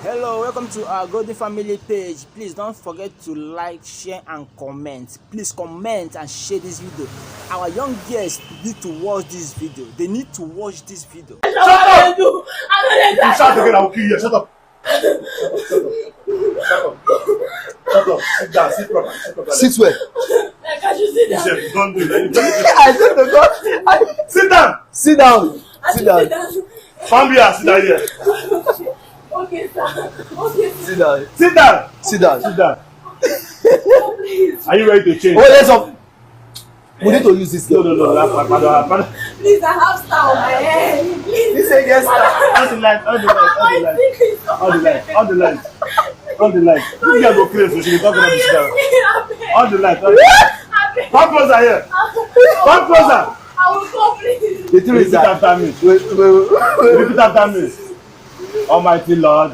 Hello, welcome to our Golden Family page. Please don't forget to like, share and comment. Please comment and share this video. Our young guests need to watch this video. They need to watch this video. Shut up! If you shout again, I will kill you. Shut up. Shut up. Sit down. Sit properly. Sit where? Can't you sit down? Don't do that. I said the God. Sit down. Sit down. Sit down. Fambia, sit down here. Okay, sir. Okay. Sit down. Sit down. Sit down. Sit down. Are you ready to change? Oh, let's up. We need to use this girl. No. Please, I have star on my head. Please. This ain't yes, sir. On the light. On the light. This girl go crazy. She be talking about this girl. On the light. Come closer here. Come closer. I will go, please. The truth is that. Repeat after me. Repeat after me. Almighty Lord,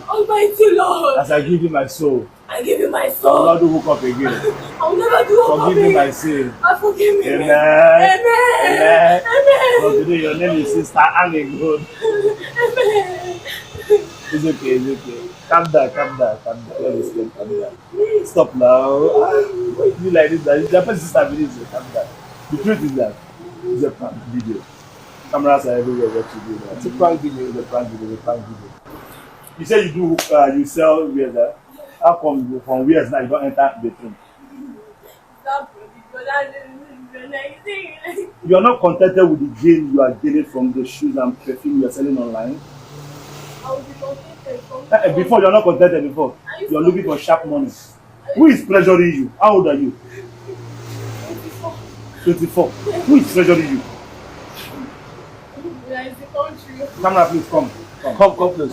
as I give you my soul, I give you my I soul. will not do hookup again. I will never do hookup Forgive me again. my sin. Forgive me. Amen. Amen. Amen. From today, your name is Sister Annie Good. Amen. It's okay. Calm down. Let me sleep. Calm down. Stop now. You like this? The person stability. Calm down. The truth is that it's a prank video. Cameras are everywhere. What you do now? It's a prank video. It's a prank video. You say you do you sell wears that. How come you from wears now you don't enter the room? You are not contented with the gain you are getting from the shoes and perfume you are selling online. I will be contented. Before you are not contented before. You are looking for sharp money. Who is pressuring you? How old are you? 24. Who is pressuring you? Where is the country? Camera, please come. Come close.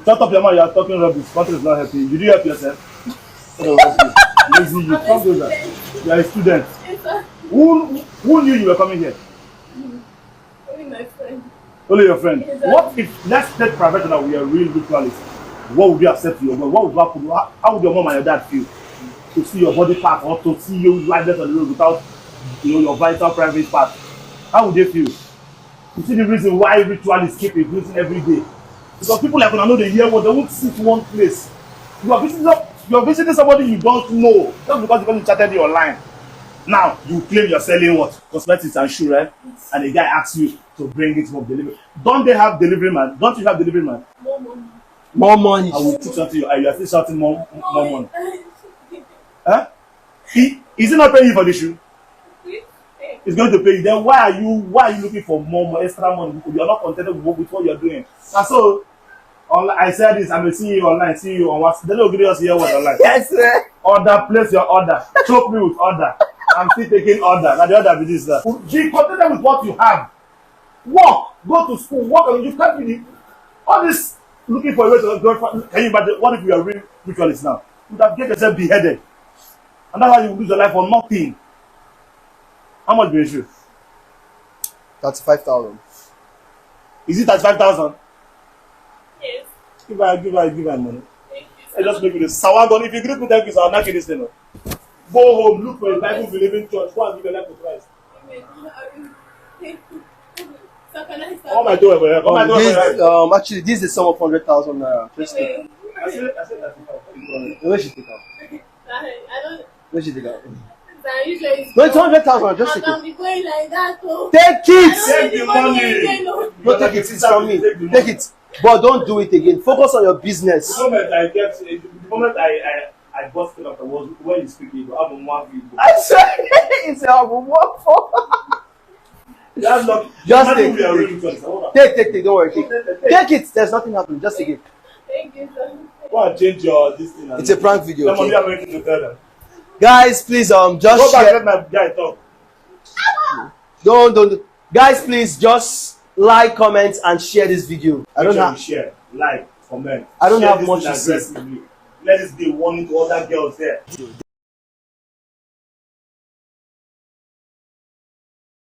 Shut up your mouth, you are talking rubbish. Country is not helping you. Did you help yourself? Lazy you. Come closer. You are a student. Yes, sir. Who knew you were coming here? Only my friend. Only your friend. Yes, sir. What if, let's take private that we are real ritualists. What would you accept to your mom? What would happen? How would your mom and your dad feel? To see your body part or to see you lifeless on the road without your vital private part? How would they feel? You see the reason why ritualists keep increasing every day? Because people like when I know they hear what they won't sit in one place. You are visiting somebody you don't know just because you chatted you online. Now you claim you're selling what? Cosmetics and shoe, right? And the guy asks you to bring it from delivery. Don't they have delivery man? Don't you have delivery man? More money. I will teach something you. You are still shouting more money. Huh? Is he not paying you for the shoe? He's going to pay you. Then why are you looking for more extra money? Because you are not contented with what you are doing. And so I said this, I'm a CEO online, CEO on WhatsApp. They don't give us here what online. Yes, sir. Order, place your order. Choke me with order. I'm still taking order. And the order is this. Be contented with what you have. Work. Go to school. Work on you can't be all this looking for a way to go. Can you imagine what if you are real ritualists now? You would have get yourself beheaded. And that's why you lose your life for nothing. How much be issue? 35,000. Is it 35,000? Yes. Give her money. Thank you. I just make it a sour gun. If you greet me, thank you, I'll knock you this thing. Go home, look for a Bible believing church. Go and give your life to Christ. Amen. Thank you. So can I start? All my door over here. Actually, this is the sum of 100,000 naira. Just take. Wait. I said that. Where should take out? I don't. Where should take out? I usually. No, it's 100,000. Just take I can't it. be going like that. Oh. Take it. Take the money. Don't take it. It's from me. Take it. But don't do it again. Focus on your business. The moment I busted up the words when you speak, you have one people. I swear, it's a work for. That's not. Just take. Take. Don't worry. Take it. There's nothing happening. Just take it. Thank you, sir. Go and change your this thing. It's a prank video. Somebody Okay? are making to tell them. Guys, please just Go back share. let my guy talk. Don't. Guys, please just like, comment, and share this video. I don't have. Share, like, comment. I don't Share have this much thing to say. aggressively. Let this be a warning to other girls there.